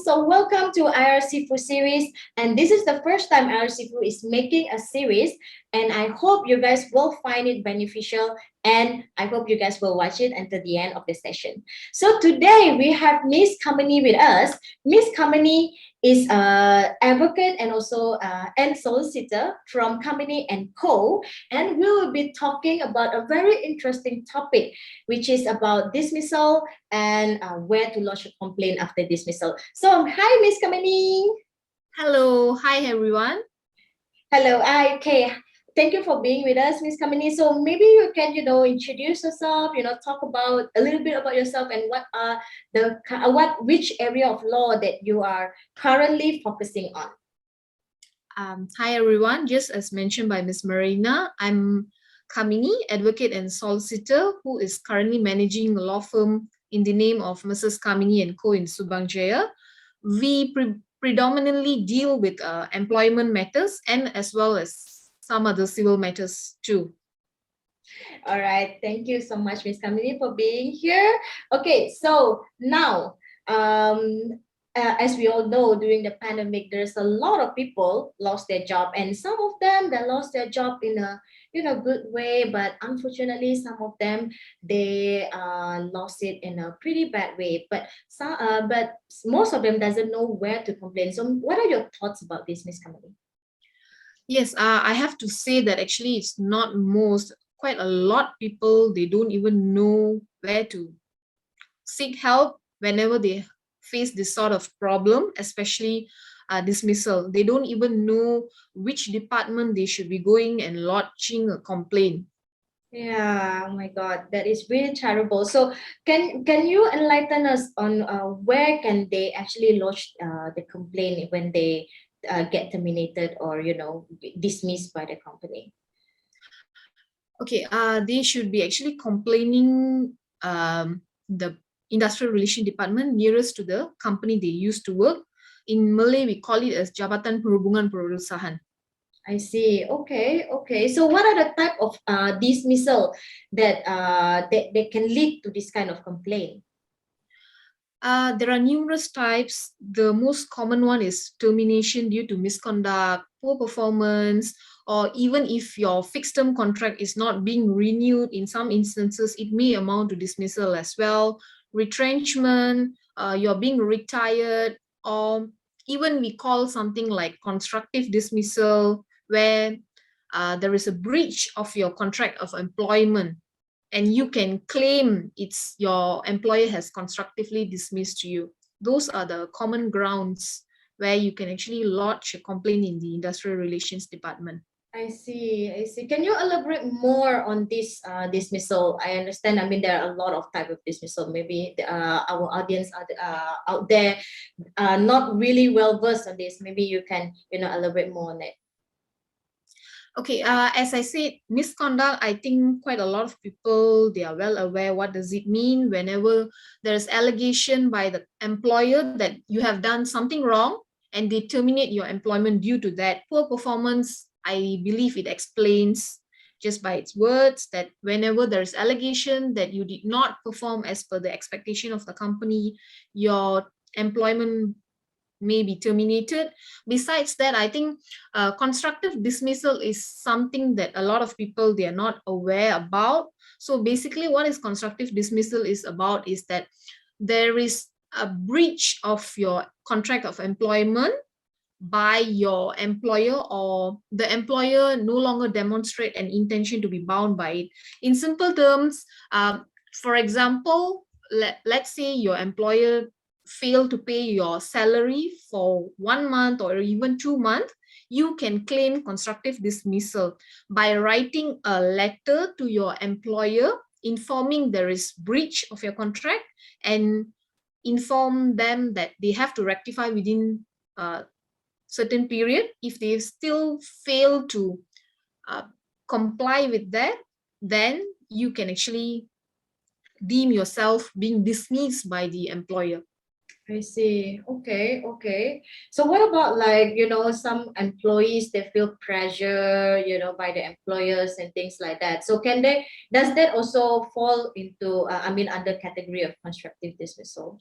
So welcome to IRC Food series, and this is the first time IRC Food is making a series, and I hope you guys will find it beneficial, and I hope you guys will watch it until the end of the session. So today we have Miss Kamini with us. Miss Kamini is a advocate and also and solicitor from Kamini and Co. And we will be talking about a very interesting topic, which is about dismissal and where to lodge a complaint after dismissal. So, hi, Miss Kamini. Hello, hi everyone. Hello, okay. Thank you for being with us, Miss Kamini. So maybe you can, introduce yourself, talk about a little bit about yourself and what are which area of law that you are currently focusing on. Hi everyone. Just as mentioned by Ms. Marina, I'm Kamini, advocate and solicitor who is currently managing a law firm in the name of Mrs. Kamini and Co. in Subang Jaya. We predominantly deal with employment matters and as well as some other civil matters too. All right, thank you so much, Miss Kamini, for being here. Okay, so now, as we all know, during the pandemic, there's a lot of people lost their job, and some of them they lost their job in a good way, but unfortunately, some of them they lost it in a pretty bad way. But most of them doesn't know where to complain. So, what are your thoughts about this, Miss Kamini? Yes, I have to say that actually it's not most, quite a lot of people, they don't even know where to seek help whenever they face this sort of problem, especially dismissal. They don't even know which department they should be going and lodging a complaint. Yeah, oh my God, that is really terrible. So, can you enlighten us on where can they actually lodge the complaint when they get terminated or dismissed by the company? Okay, they should be actually complaining the industrial relation department nearest to the company they used to work. In Malay, we call it as Jabatan Perhubungan Perusahaan. I see. Okay, okay. So, what are the type of dismissal that can lead to this kind of complaint? There are numerous types. The most common one is termination due to misconduct, poor performance, or even if your fixed term contract is not being renewed, in some instances, it may amount to dismissal as well. Retrenchment, you're being retired, or even we call something like constructive dismissal, where there is a breach of your contract of employment and you can claim it's your employer has constructively dismissed you. Those are the common grounds where you can actually lodge a complaint in the industrial relations department. I see. I see. Can you elaborate more on this dismissal? I understand. I mean, there are a lot of type of dismissal. Maybe our audience are out there not really well versed on this. Maybe you can elaborate more on it. Okay, as I said, misconduct, I think quite a lot of people, they are well aware what does it mean whenever there's allegation by the employer that you have done something wrong and they terminate your employment due to that. Poor performance, I believe it explains just by its words that whenever there's allegation that you did not perform as per the expectation of the company, your employment may be terminated. Besides that, I think constructive dismissal is something that a lot of people, they are not aware about. So basically what is constructive dismissal is about is that there is a breach of your contract of employment by your employer, or the employer no longer demonstrate an intention to be bound by it. In simple terms, for example, let's say your employer fail to pay your salary for 1 month or even 2 months, you can claim constructive dismissal by writing a letter to your employer informing there is breach of your contract and inform them that they have to rectify within a certain period. If they still fail to comply with that, then you can actually deem yourself being dismissed by the employer. I see. Okay, okay. So what about like, some employees they feel pressure, by the employers and things like that. So does that also fall into under category of constructive dismissal?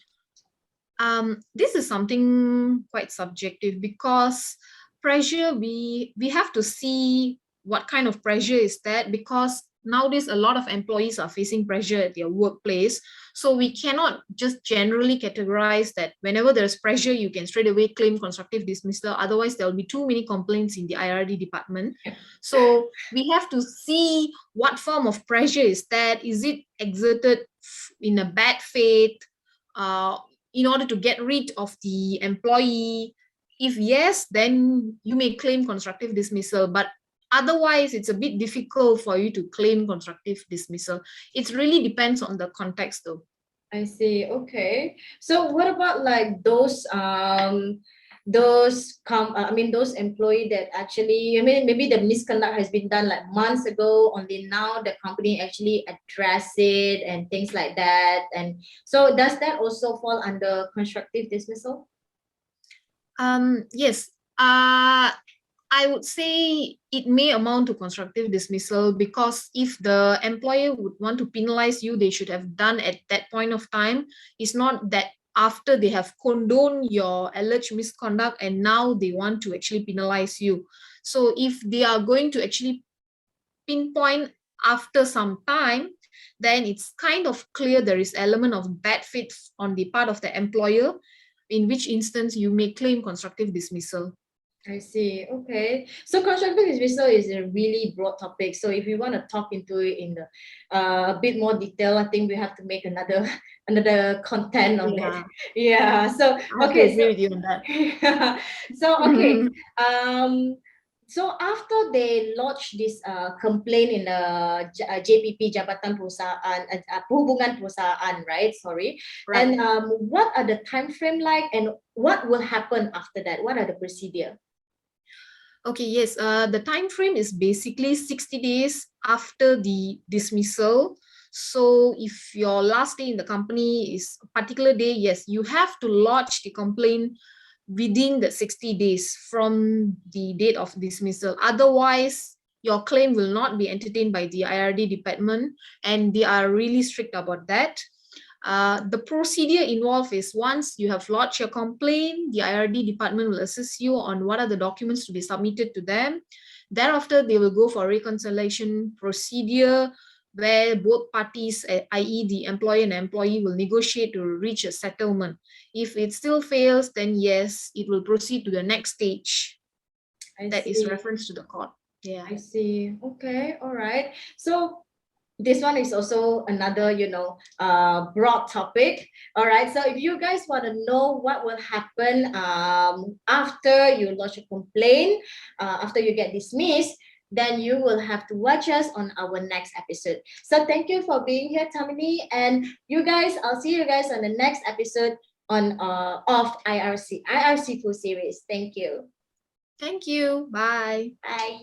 This is something quite subjective because pressure, we have to see what kind of pressure is that, because nowadays a lot of employees are facing pressure at their workplace. So we cannot just generally categorize that whenever there's pressure, you can straight away claim constructive dismissal. Otherwise, there will be too many complaints in the IRD department. So we have to see what form of pressure is that. Is it exerted in a bad faith? In order to get rid of the employee? If yes, then you may claim constructive dismissal, but otherwise it's a bit difficult for you to claim constructive dismissal. It really depends on the context though. I see. Okay. So what about like those employee that actually, I mean, maybe the misconduct has been done like months ago, only now the company actually address it and things like that. And so does that also fall under constructive dismissal? Yes. I would say it may amount to constructive dismissal, because if the employer would want to penalize you, they should have done at that point of time. It's not that after they have condoned your alleged misconduct and now they want to actually penalize you. So if they are going to actually pinpoint after some time, then it's kind of clear there is element of bad faith on the part of the employer, in which instance you may claim constructive dismissal. I see. Okay. So constructive dismissal is a really broad topic. So if you want to talk into it in the a bit more detail, I think we have to make another another content on it. Yeah, Yeah. So I have to okay. agree with you on that. So okay. Um. So after they lodged this complaint in the JPP Jabatan Perusahaan, Perhubungan Perusahaan, right? Sorry. Right. And what are the time frame like, and what will happen after that? What are the procedure? Okay, yes. The time frame is basically 60 days after the dismissal. So if your last day in the company is a particular day, yes, you have to lodge the complaint within the 60 days from the date of dismissal. Otherwise, your claim will not be entertained by the IRD department, and they are really strict about that. The procedure involved is, once you have lodged your complaint, the IRD department will assist you on what are the documents to be submitted to them. Thereafter, they will go for reconciliation procedure, where both parties, i.e. the employer and employee, will negotiate to reach a settlement. If it still fails, then yes, it will proceed to the next stage. I That is see. reference to the court. Yeah. I see. Okay. All right. So this one is also another, broad topic. All right. So if you guys want to know what will happen after you lodge a complaint, after you get dismissed, then you will have to watch us on our next episode. So thank you for being here, Kamini. And you guys, I'll see you guys on the next episode on of IRC full series. Thank you. Thank you. Bye. Bye.